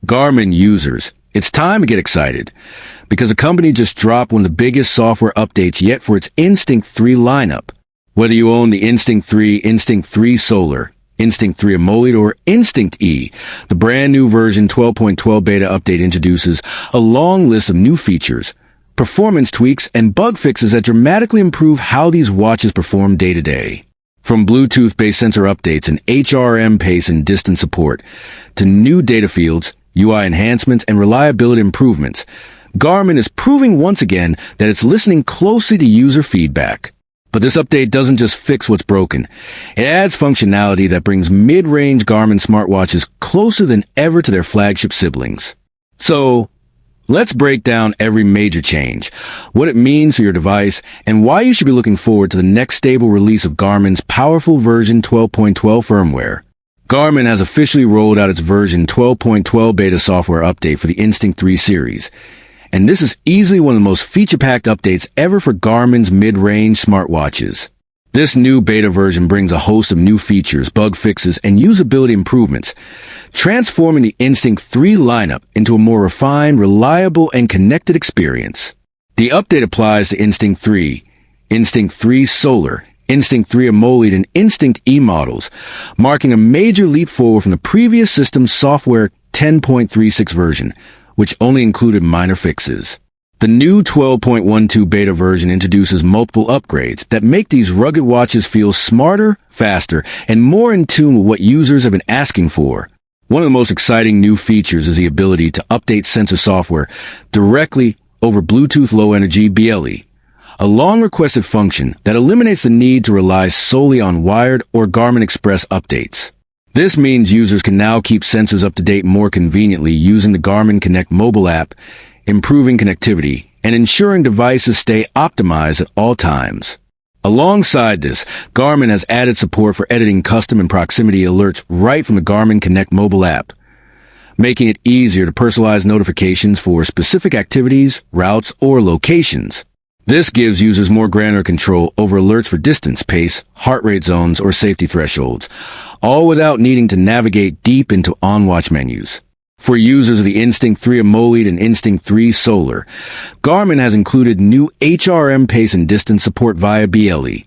Garmin users, it's time to get excited, because the company just dropped one of the biggest software updates yet for its Instinct 3 lineup. Whether you own the Instinct 3, Instinct 3 Solar, Instinct 3 AMOLED, or Instinct E, the brand new version 12.12 beta update introduces a long list of new features, performance tweaks, and bug fixes that dramatically improve how these watches perform day to day. From Bluetooth-based sensor updates and HRM Pace and Distance support, to new data fields, UI enhancements, and reliability improvements, Garmin is proving once again that it's listening closely to user feedback. But this update doesn't just fix what's broken. It adds functionality that brings mid-range Garmin smartwatches closer than ever to their flagship siblings. So, let's break down every major change, what it means for your device, and why you should be looking forward to the next stable release of Garmin's powerful version 12.12 firmware. Garmin has officially rolled out its version 12.12 beta software update for the Instinct 3 series, and this is easily one of the most feature-packed updates ever for Garmin's mid-range smartwatches. This new beta version brings a host of new features, bug fixes, and usability improvements, transforming the Instinct 3 lineup into a more refined, reliable, and connected experience. The update applies to Instinct 3, Instinct 3 Solar, Instinct 3 AMOLED, and Instinct E models, marking a major leap forward from the previous system's software 10.36 version, which only included minor fixes. The new 12.12 beta version introduces multiple upgrades that make these rugged watches feel smarter, faster, and more in tune with what users have been asking for. One of the most exciting new features is the ability to update sensor software directly over Bluetooth Low Energy BLE, a long-requested function that eliminates the need to rely solely on wired or Garmin Express updates. This means users can now keep sensors up to date more conveniently using the Garmin Connect mobile app, improving connectivity, and ensuring devices stay optimized at all times. Alongside this, Garmin has added support for editing custom and proximity alerts right from the Garmin Connect mobile app, making it easier to personalize notifications for specific activities, routes, or locations. This gives users more granular control over alerts for distance, pace, heart rate zones, or safety thresholds, all without needing to navigate deep into on-watch menus. For users of the Instinct 3 AMOLED and Instinct 3 Solar, Garmin has included new HRM Pace and Distance support via BLE,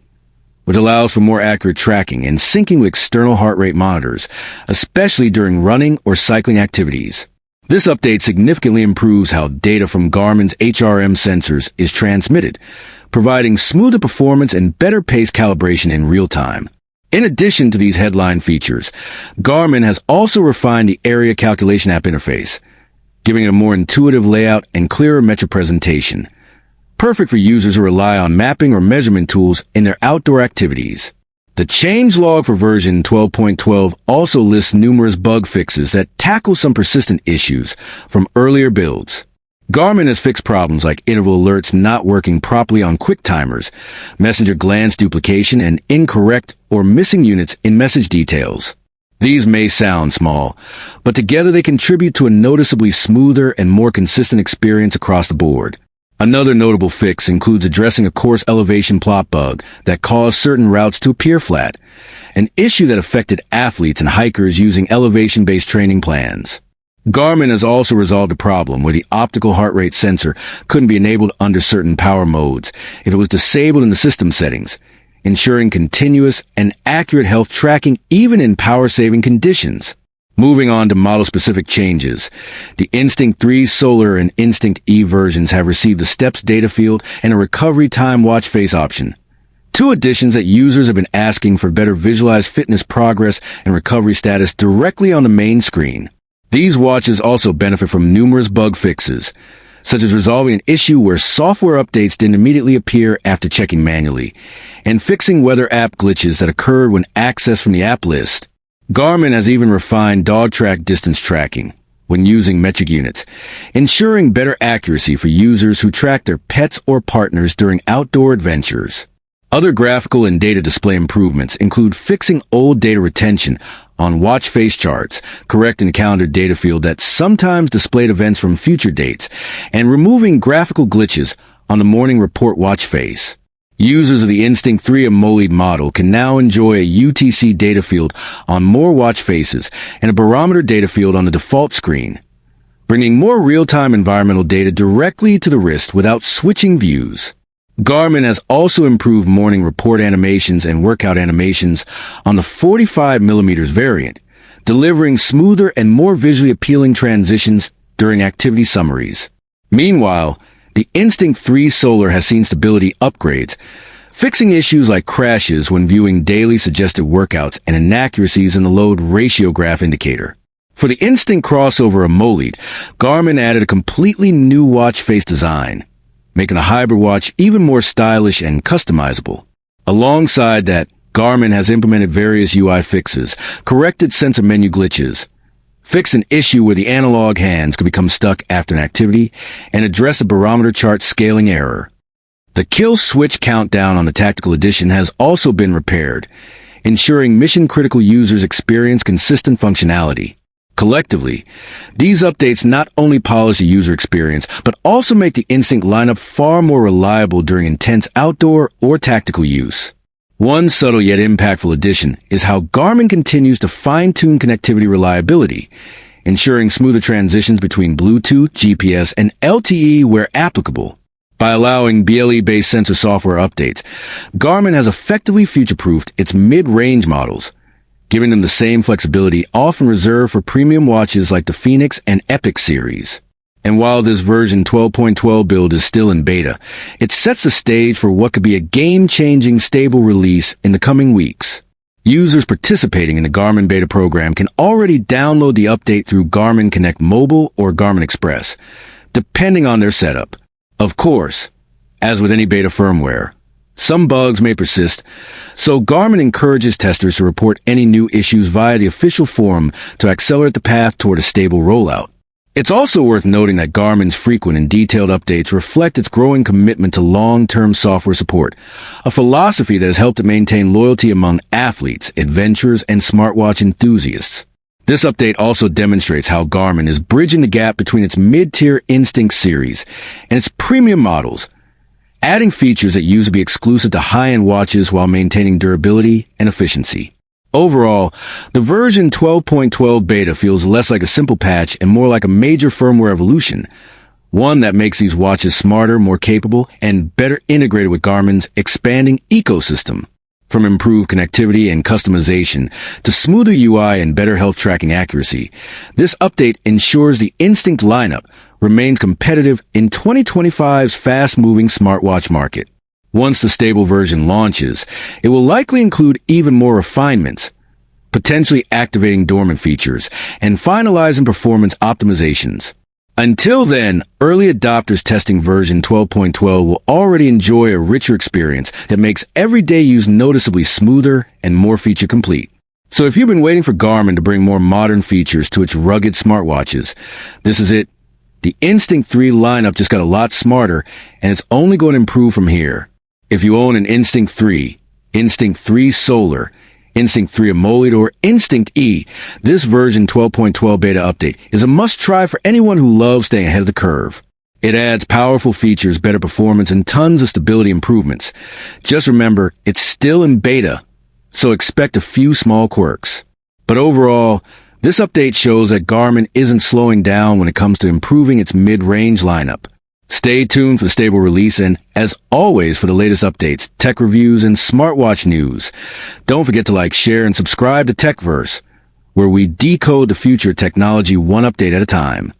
which allows for more accurate tracking and syncing with external heart rate monitors, especially during running or cycling activities. This update significantly improves how data from Garmin's HRM sensors is transmitted, providing smoother performance and better pace calibration in real time. In addition to these headline features, Garmin has also refined the area calculation app interface, giving it a more intuitive layout and clearer metric presentation, perfect for users who rely on mapping or measurement tools in their outdoor activities. The changelog for version 12.12 also lists numerous bug fixes that tackle some persistent issues from earlier builds. Garmin has fixed problems like interval alerts not working properly on quick timers, messenger glance duplication, and incorrect or missing units in message details. These may sound small, but together they contribute to a noticeably smoother and more consistent experience across the board. Another notable fix includes addressing a course elevation plot bug that caused certain routes to appear flat, an issue that affected athletes and hikers using elevation-based training plans. Garmin has also resolved a problem where the optical heart rate sensor couldn't be enabled under certain power modes if it was disabled in the system settings, ensuring continuous and accurate health tracking even in power-saving conditions. Moving on to model-specific changes, the Instinct 3 Solar and Instinct E versions have received the steps data field and a recovery time watch face option. Two additions that users have been asking for better visualized fitness progress and recovery status directly on the main screen. These watches also benefit from numerous bug fixes, such as resolving an issue where software updates didn't immediately appear after checking manually, and fixing weather app glitches that occurred when accessed from the app list. Garmin has even refined dog track distance tracking when using metric units, ensuring better accuracy for users who track their pets or partners during outdoor adventures. Other graphical and data display improvements include fixing old data retention on watch face charts, correcting the calendar data field that sometimes displayed events from future dates, and removing graphical glitches on the morning report watch face. Users of the Instinct 3 AMOLED model can now enjoy a UTC data field on more watch faces and a barometer data field on the default screen, bringing more real-time environmental data directly to the wrist without switching views. Garmin has also improved morning report animations and workout animations on the 45mm variant, delivering smoother and more visually appealing transitions during activity summaries. Meanwhile, the Instinct 3 Solar has seen stability upgrades, fixing issues like crashes when viewing daily suggested workouts and inaccuracies in the load ratio graph indicator. For the Instinct crossover AMOLED, Garmin added a completely new watch face design, making a hybrid watch even more stylish and customizable. Alongside that, Garmin has implemented various UI fixes, corrected sensor menu glitches, fixed an issue where the analog hands could become stuck after an activity, and addressed a barometer chart scaling error. The kill switch countdown on the Tactical Edition has also been repaired, ensuring mission-critical users experience consistent functionality. Collectively, these updates not only polish the user experience, but also make the Instinct lineup far more reliable during intense outdoor or tactical use. One subtle yet impactful addition is how Garmin continues to fine-tune connectivity reliability, ensuring smoother transitions between Bluetooth, GPS, and LTE where applicable. By allowing BLE-based sensor software updates, Garmin has effectively future-proofed its mid-range models, giving them the same flexibility often reserved for premium watches like the Phoenix and Epic series. And while this version 12.12 build is still in beta, it sets the stage for what could be a game-changing stable release in the coming weeks. Users participating in the Garmin beta program can already download the update through Garmin Connect Mobile or Garmin Express, depending on their setup. Of course, as with any beta firmware, some bugs may persist, so Garmin encourages testers to report any new issues via the official forum to accelerate the path toward a stable rollout. It's also worth noting that Garmin's frequent and detailed updates reflect its growing commitment to long-term software support, a philosophy that has helped it maintain loyalty among athletes, adventurers, and smartwatch enthusiasts. This update also demonstrates how Garmin is bridging the gap between its mid-tier Instinct series and its premium models, adding features that used to be exclusive to high-end watches while maintaining durability and efficiency. Overall, the version 12.12 beta feels less like a simple patch and more like a major firmware evolution, one that makes these watches smarter, more capable, and better integrated with Garmin's expanding ecosystem. From improved connectivity and customization to smoother UI and better health tracking accuracy, this update ensures the Instinct lineup remains competitive in 2025's fast-moving smartwatch market. Once the stable version launches, it will likely include even more refinements, potentially activating dormant features and finalizing performance optimizations. Until then, early adopters testing version 12.12 will already enjoy a richer experience that makes everyday use noticeably smoother and more feature complete. So if you've been waiting for Garmin to bring more modern features to its rugged smartwatches, this is it. The Instinct 3 lineup just got a lot smarter, and it's only going to improve from here. If you own an Instinct 3, Instinct 3 Solar, Instinct 3 AMOLED, or Instinct E, this version 12.12 beta update is a must-try for anyone who loves staying ahead of the curve. It adds powerful features, better performance, and tons of stability improvements. Just remember, it's still in beta, so expect a few small quirks. But overall, this update shows that Garmin isn't slowing down when it comes to improving its mid-range lineup. Stay tuned for the stable release and, as always, for the latest updates, tech reviews, and smartwatch news. Don't forget to like, share, and subscribe to TechVerse, where we decode the future of technology one update at a time.